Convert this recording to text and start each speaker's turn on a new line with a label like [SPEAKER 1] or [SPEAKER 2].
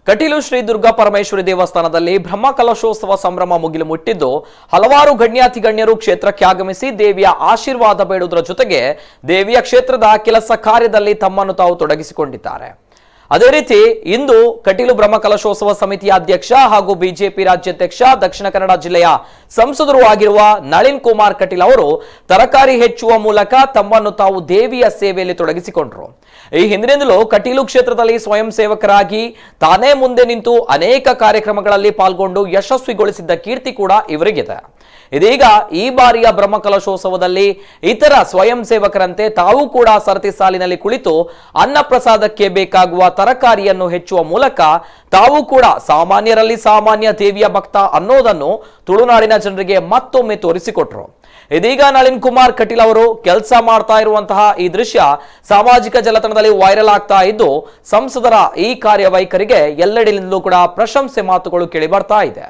[SPEAKER 1] ಕಟೀಲು ಶ್ರೀ ದುರ್ಗಾ ಪರಮೇಶ್ವರಿ ದೇವಸ್ಥಾನದಲ್ಲಿ ಬ್ರಹ್ಮಕಲಶೋತ್ಸವ ಸಂಭ್ರಮ ಮುಗಿಲು ಮುಟ್ಟಿದ್ದು ಹಲವಾರು ಗಣ್ಯಾತಿ ಗಣ್ಯರು ಕ್ಷೇತ್ರಕ್ಕೆ ಆಗಮಿಸಿ ದೇವಿಯ ಆಶೀರ್ವಾದ ಬೇಡುವುದರ ಜೊತೆಗೆ ದೇವಿಯ ಕ್ಷೇತ್ರದ ಕೆಲಸ ಕಾರ್ಯದಲ್ಲಿ ತಮ್ಮನ್ನು ತಾವು ತೊಡಗಿಸಿಕೊಂಡಿದ್ದಾರೆ. ಅದೇ ರೀತಿ ಇಂದು ಕಟೀಲು ಬ್ರಹ್ಮಕಲಶೋತ್ಸವ ಸಮಿತಿಯ ಅಧ್ಯಕ್ಷ ಹಾಗೂ ಬಿಜೆಪಿ ರಾಜ್ಯಾಧ್ಯಕ್ಷ ದಕ್ಷಿಣ ಕನ್ನಡ ಜಿಲ್ಲೆಯ ಸಂಸದರು ಆಗಿರುವ ನಳಿನ್ ಕುಮಾರ್ ಕಟೀಲ್ ಅವರು ತರಕಾರಿ ಹೆಚ್ಚುವ ಮೂಲಕ ತಮ್ಮನ್ನು ತಾವು ದೇವಿಯ ಸೇವೆಯಲ್ಲಿ ತೊಡಗಿಸಿಕೊಂಡರು. ಈ ಹಿಂದಿನಿಂದಲೂ ಕಟೀಲು ಕ್ಷೇತ್ರದಲ್ಲಿ ಸ್ವಯಂ ಸೇವಕರಾಗಿ ತಾನೇ ಮುಂದೆ ನಿಂತು ಅನೇಕ ಕಾರ್ಯಕ್ರಮಗಳಲ್ಲಿ ಪಾಲ್ಗೊಂಡು ಯಶಸ್ವಿಗೊಳಿಸಿದ್ದ ಕೀರ್ತಿ ಕೂಡ ಇವರಿಗಿದೆ. ಇದೀಗ ಈ ಬಾರಿಯ ಬ್ರಹ್ಮಕಲಶೋತ್ಸವದಲ್ಲಿ ಇತರ ಸ್ವಯಂ ಸೇವಕರಂತೆ ತಾವು ಕೂಡ ಸರತಿ ಸಾಲಿನಲ್ಲಿ ಕುಳಿತು ಅನ್ನ ಪ್ರಸಾದಕ್ಕೆ ಬೇಕಾಗುವ ತರಕಾರಿಯನ್ನು ಹೆಚ್ಚುವ ಮೂಲಕ ತಾವು ಕೂಡ ಸಾಮಾನ್ಯರಲ್ಲಿ ಸಾಮಾನ್ಯ ದೇವಿಯ ಭಕ್ತ ಅನ್ನೋದನ್ನು ತುಳುನಾಡಿನ ಜನರಿಗೆ ಮತ್ತೊಮ್ಮೆ ತೋರಿಸಿಕೊಟ್ರು. ಇದೀಗ ನಳಿನ್ ಕುಮಾರ್ ಕಟೀಲ್ ಅವರು ಕೆಲಸ ಮಾಡ್ತಾ ಇರುವಂತಹ ಈ ದೃಶ್ಯ ಸಾಮಾಜಿಕ ಜಾಲತಾಣದಲ್ಲಿ ವೈರಲ್ ಆಗ್ತಾ ಇದ್ದು ಸಂಸದರ ಈ ಕಾರ್ಯವೈಖರಿಗೆ ಎಲ್ಲೆಡೆಯಿಂದಲೂ ಕೂಡ ಪ್ರಶಂಸೆ ಮಾತುಗಳು ಕೇಳಿ ಬರ್ತಾ ಇದೆ.